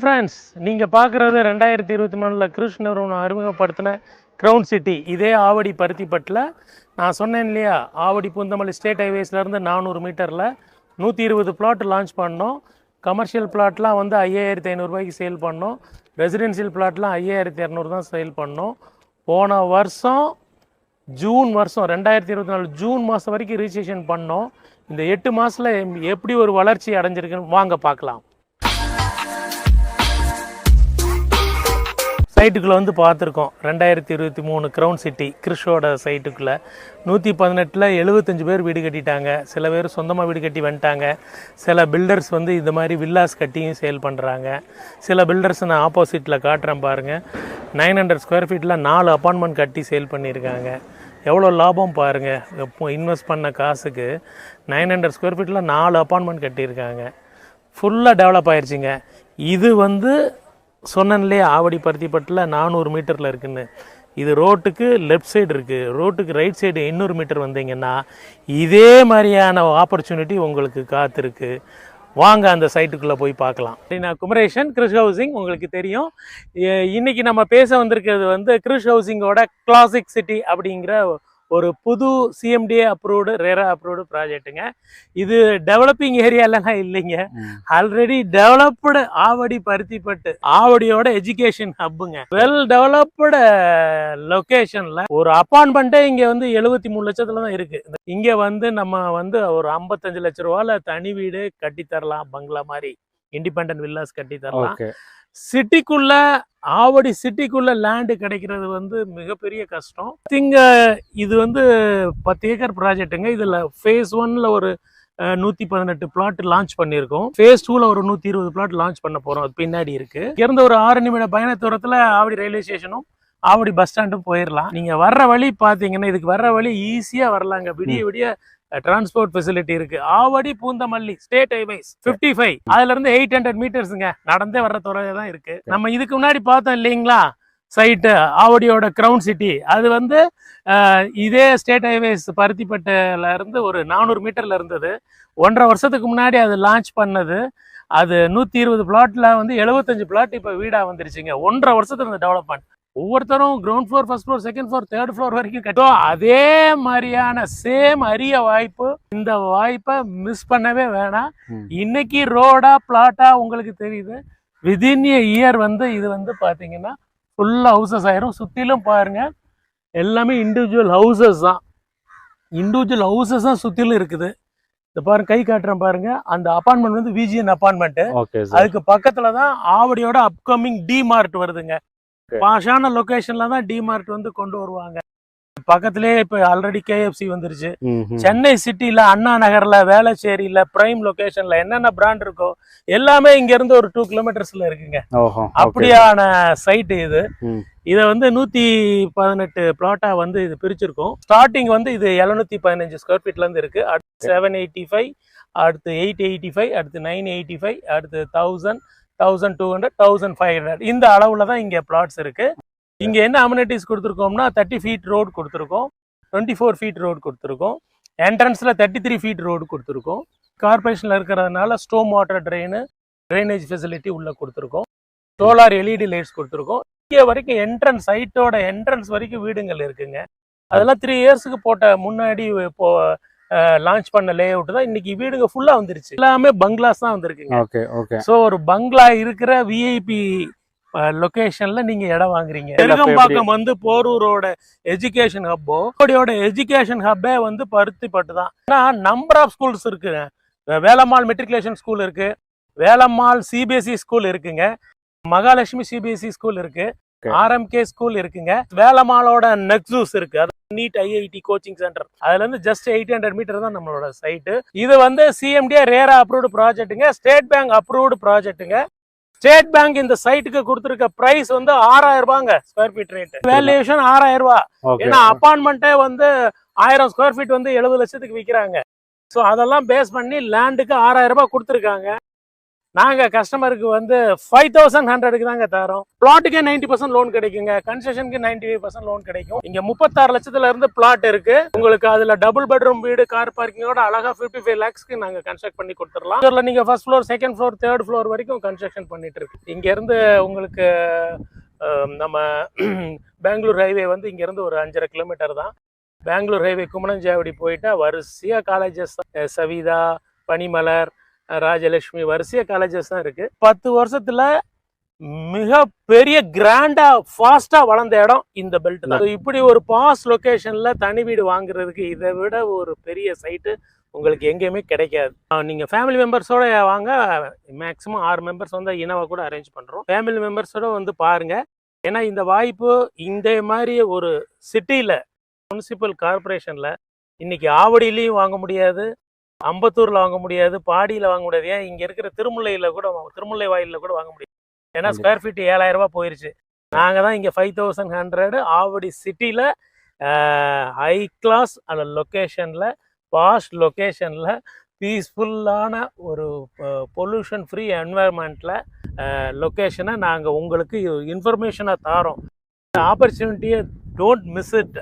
Friends, நீங்கள் பார்க்குறது 2023 கிருஷ் நிறுவனம் அறிமுகப்படுத்தின க்ரௌன் சிட்டி. இதே ஆவடி பருத்திப்பட்டில் நான் சொன்னேன் இல்லையா, ஆவடி பூந்தமல்லி ஸ்டேட் ஹைவேஸ்லேருந்து 400 மீட்டரில் 120 பிளாட் லான்ச் பண்ணோம். கமர்ஷியல் பிளாட்லாம் வந்து 5500 சேல் பண்ணோம். ரெசிடென்ஷியல் பிளாட்லாம் 5200 தான் சேல் பண்ணோம். போன வருஷம் ஜூன் மாதம் 2024 ஜூன் மாதம் வரைக்கும் ரிஜிஸ்ட்ரேஷன் பண்ணோம். இந்த 8 மாதத்தில் எப்படி ஒரு வளர்ச்சி அடைஞ்சிருக்குன்னு வாங்க பார்க்கலாம். சைட்டுக்குள்ளே வந்து பார்த்துருக்கோம். 2023 க்ரௌன் சிட்டி கிருஷோட சைட்டுக்குள்ளே 118 75 பேர் வீடு கட்டிட்டாங்க. சில பேர் சொந்தமாக வீடு கட்டி வந்துட்டாங்க. சில பில்டர்ஸ் வந்து இந்த மாதிரி வில்லாஸ் கட்டியும் சேல் பண்ணுறாங்க. சில பில்டர்ஸ் நான் ஆப்போசிட்டில் காட்டுறேன் பாருங்கள். 900 ஸ்கொயர் ஃபீட்டில் 4 அப்பார்ட்மெண்ட் கட்டி சேல் பண்ணியிருக்காங்க. எவ்வளோ லாபம் பாருங்கள். எப்போ இன்வெஸ்ட் பண்ண காசுக்கு 900 ஸ்கொயர் ஃபீட்டில் 4 அப்பார்ட்மெண்ட் கட்டியிருக்காங்க. ஃபுல்லாக டெவலப் ஆயிடுச்சுங்க. இது வந்து சொன்னேன்லேயே ஆவடி பருத்திப்பட்டில் 400 மீட்டரில் இருக்குன்னு. இது ரோட்டுக்கு லெஃப்ட் சைடு இருக்குது. ரோட்டுக்கு ரைட் சைடு 800 மீட்டர் வந்தீங்கன்னா இதே மாதிரியான ஆப்பர்ச்சுனிட்டி உங்களுக்கு காத்திருக்கு. வாங்க அந்த சைட்டுக்குள்ளே போய் பார்க்கலாம். நான் குமரேஷன், கிருஷ் ஹவுசிங் உங்களுக்கு தெரியும். இன்றைக்கி நம்ம பேச வந்திருக்கிறது வந்து கிருஷ் ஹவுசிங்கோட கிளாசிக் சிட்டி அப்படிங்கிற ஒரு புது சிஎம்டிஏ அப்ரூவ்டு ரேரா அப்ரூவ்டு ப்ராஜெக்ட்டுங்க. இது டெவலப்பிங் ஏரியாலாம் இல்லைங்க, ஆல்ரெடி டெவலப்டு ஆவடி பருத்திப்பட்டு ஆவடியோட எஜுகேஷன் ஹப்புங்க. வெல் டெவலப்டு லொக்கேஷன்ல ஒரு அப்பார்ட்மெண்ட்டே இங்க வந்து 73 லட்சத்துல தான் இருக்கு. இங்க வந்து நம்ம வந்து ஒரு 55 லட்ச ரூபால தனி வீடு கட்டித்தரலாம். பங்களா மாதிரி இண்டிபெண்டன்ட் வில்லாஸ் கட்டி தரலாம். சிட்டிக்குள்ள ஆவடி சிட்டிக்குள்ள லேண்டு கிடைக்கிறது வந்து மிகப்பெரிய கஷ்டம். இது வந்து 10 ஏக்கர் ப்ராஜெக்ட்டுங்க. இதுல ஃபேஸ் 1ல ஒரு 118 பிளாட் லான்ச் பண்ணியிருக்கோம். ஃபேஸ் 2ல ஒரு 120 பிளாட் லான்ச் பண்ண போறோம். அது பின்னாடி இருக்கு. இருந்து ஒரு 6 நிமிட பயண தூரத்துல ஆவடி ரயில்வே ஸ்டேஷனும் ஆவடி பஸ் ஸ்டாண்டும் போயிடலாம். நீங்க வர்ற வழி பாத்தீங்கன்னா இதுக்கு வர்ற வழி ஈஸியா வரலாங்க. விடிய விடிய டிரான்ஸ்போர்ட் ஃபெசிலிட்டி இருக்கு. ஆவடி பூந்தமல்லி ஸ்டேட் ஹைவேஸ் 55, அதுல இருந்து 800 மீட்டர்ஸுங்க. நடந்தே வர்ற துறையில தான் இருக்கு. நம்ம இதுக்கு முன்னாடி பார்த்தோம் இல்லைங்களா சைட்டு ஆவடியோட க்ரௌன் சிட்டி. அது வந்து இதே ஸ்டேட் ஹைவேஸ் பருத்திப்பட்டில இருந்து ஒரு 400 மீட்டர்ல இருந்தது. 1.5 வருஷத்துக்கு முன்னாடி அது லான்ச் பண்ணது. அது 120 பிளாட்ல வந்து 75 பிளாட் இப்ப வீடா வந்துருச்சுங்க. 1.5 வருஷத்துல இந்த டெவலப்மெண்ட். ஒவ்வொருத்தரும் ground floor, first floor, second floor, third floor வரைக்கும் கட்டும். அதே மாதிரியான சேம் அரிய வாய்ப்பு. இந்த வாய்ப்பை மிஸ் பண்ணவே வேணாம். இன்னைக்கு ரோடா பிளாட்டா உங்களுக்கு தெரியுது. விதின் எ இயர் வந்து இது வந்து பாத்தீங்கன்னா ஃபுல்லா ஹவுசஸ் ஆயிரும். சுத்திலும் பாருங்க எல்லாமே இண்டிவிஜுவல் ஹவுசஸ் தான். இண்டிவிஜுவல் ஹவுசஸ் தான் சுத்திலும் இருக்குது. இந்த பாருங்க, கை காட்டுறேன் பாருங்க. அந்த அப்பார்ட்மெண்ட் வந்து விஜிஎன் அப்பார்ட்மெண்ட். அதுக்கு பக்கத்துல தான் ஆவடியோட அப்கமிங் டிமார்ட் வருதுங்க. பாஷான லொகேஷன்ல தான் டிமார்ட் வந்து கொண்டு வருவாங்க. பக்கத்திலே இப்ப ஆல்ரெடி கேஎஃப்சி வந்துருச்சு. சென்னை சிட்டில அண்ணா நகர்ல, வேளச்சேரியில, பிரைம் லொகேஷன்ல என்னென்ன பிராண்ட் இருக்கோ எல்லாமே இங்க இருந்து ஒரு 2 கிலோமீட்டர்ஸ்ல இருக்குங்க. அப்படியான சைட் இது. இத வந்து 118 பிளாட்டா வந்து இது பிரிச்சிருக்கோம். ஸ்டார்டிங் வந்து இது 715 ஸ்கொயர் ஃபீட்ல இருந்து இருக்கு. அடுத்து 785, அடுத்து 885, அடுத்து 985, அடுத்து 1000, 1200, 1500 இந்த அளவுல தான் இங்க பிளாட்ஸ் இருக்கு. இங்க என்ன அம்யூனிட்டிஸ் கொடுத்துருக்கோம்னா 30 ஃபீட் ரோடு கொடுத்துருக்கோம், 24 ஃபீட் ரோடு கொடுத்துருக்கோம், என்ட்ரன்ஸ்ல 33 ஃபீட் ரோடு கொடுத்துருக்கோம். கார்பரேஷன்ல இருக்கிறதுனால ஸ்டோம் வாட்டர் ட்ரைனேஜ் ஃபெசிலிட்டி உள்ள கொடுத்துருக்கோம். சோலார் எல்இடி லைட்ஸ் கொடுத்துருக்கோம். இங்கே வரைக்கும் என்ட்ரன்ஸ், சைட்டோட என்ட்ரன்ஸ் வரைக்கும் வீடுங்கள் இருக்குங்க. அதெல்லாம் 3 இயர்ஸ்க்கு போட்ட முன்னாடி இப்போ லான்ச் பண்ண லே அவுட் தான். இன்னைக்கு வீடுங்க ஃபுல்லா வந்துருச்சு. எல்லாமே பங்களாஸ் தான் வந்திருக்குங்க. சோ ஒரு பங்களா இருக்கிற விஐபி லொகேஷன்ல நீங்க இடம் வாங்குறீங்க. பெருகம்பாக்கம் வந்து போரூரோட எஜுகேஷன் ஹப்போ, எஜுகேஷன் ஹப்பே வந்து பருத்திப்பட்டு தான். ஏன்னா நம்பர் ஆஃப் ஸ்கூல்ஸ் இருக்கு. வேலம்மாள் மெட்ரிகுலேஷன் ஸ்கூல் இருக்கு, வேலம்மாள் சிபிஎஸ்இ ஸ்கூல் இருக்குங்க, மகாலட்சுமி சிபிஎஸ்இ ஸ்கூல் இருக்கு, ஆர்எம்கே ஸ்கூல் இருக்குங்க, வேலம்மாளோட நெக்ஸூஸ் இருக்கு, நீட் ஐஐடி கோச்சிங் சென்டர். அதுல இருந்து ஜஸ்ட் 800 மீட்டர் தான் நம்மளோட சைட்டு. இது வந்து சிஎம்டிஏ ரேரா அப்ரூவ்டு ப்ராஜெக்ட்டுங்க, ஸ்டேட் பேங்க் அப்ரூவ்டு ப்ராஜெக்ட்டுங்க. ஸ்டேட் பேங்க் இந்த சைட்டுக்கு கொடுத்திருக்க பிரைஸ் வந்து 6000 ரூபாங்க ஸ்கொயர் ஃபீட் ரேட். வேல்யூஷன் 6000 ரூபாய். ஏன்னா அப்பார்ட்மெண்ட்டே வந்து 1000 ஸ்கொயர் ஃபீட் வந்து 70 லட்சத்துக்கு விற்கிறாங்க. ஸோ அதெல்லாம் பேஸ் பண்ணி லேண்டுக்கு 6000 ரூபாய் கொடுத்துருக்காங்க. நாங்கள் கஸ்டமருக்கு வந்து 5100க்கு தாங்க தரோம். பிளாட்டுக்கே 90% லோன் கிடைக்குங்க, கன்ஸ்ட்ரக்ஷனுக்கு 95% லோன் கிடைக்கும். இங்கே 36 லட்சத்துல இருந்து பிளாட் இருக்கு. உங்களுக்கு அதில் டபுள் பெட்ரூம் வீடு, கார் பார்க்கிங்கோட அழகா 55 lakhsக்கு நாங்கள் கன்ஸ்ட்ரக்ட் பண்ணி கொடுத்துடலாம். இதில் நீங்கள் first floor, second floor, third floor வரைக்கும் கன்ஸ்ட்ரக்ஷன் பண்ணிட்டு இருக்கு. இங்கேருந்து உங்களுக்கு நம்ம பெங்களூர் ஹைவே வந்து இங்கேருந்து ஒரு 5.5 கிலோமீட்டர் தான். பெங்களூர் ஹைவே குமணஞ்சாவடி போயிட்டா வரிசையாக காலேஜஸ், சவிதா, பனிமலர், ராஜலட்சுமி, வரிசையா காலேஜஸ் தான் இருக்கு. 10 வருஷத்துல மிக பெரிய கிராண்டா ஃபாஸ்டா வளர்ந்த இடம் இந்த பெல்ட் தான். இப்படி ஒரு பாஸ் லொகேஷன்ல தனி வீடு வாங்குறதுக்கு இதை விட ஒரு பெரிய சைட்டு உங்களுக்கு எங்கேயுமே கிடைக்காது. நீங்க ஃபேமிலி மெம்பர்ஸோட வாங்க, மேக்ஸிமம் 6 மெம்பர்ஸ் வந்து இனோவா கூட அரேஞ்ச் பண்றோம். ஃபேமிலி மெம்பர்ஸோட வந்து பாருங்க. ஏன்னா இந்த வாய்ப்பு இந்த மாதிரி ஒரு சிட்டியில, முனிசிபல் கார்பரேஷன்ல இன்னைக்கு ஆவடியிலையும் வாங்க முடியாது, அம்பத்தூர்ல வாங்க முடியாது, பாடியில வாங்க முடியாது. ஏன் இங்க இருக்கிற திருமுல்லையில கூட, திருமுல்லை வாயில கூட வாங்க முடியாது. ஏன்னா ஸ்கொயர் ஃபீட் 7000 ரூபாய் போயிருச்சு. நாங்க தான் இங்க 5100 ஆவடி சிட்டில ஹை கிளாஸ் அந்த லொக்கேஷன்ல, பாஸ்ட் லொக்கேஷன்ல, பீஸ்ஃபுல்லான ஒரு பொல்யூஷன் ஃப்ரீ என்வாயர்மெண்ட்ல லொக்கேஷனை நாங்கள் உங்களுக்கு இன்ஃபர்மேஷனாக தாரோம். ஆப்பர்ச்சுனிட்டியை டோன்ட் மிஸ் இட்.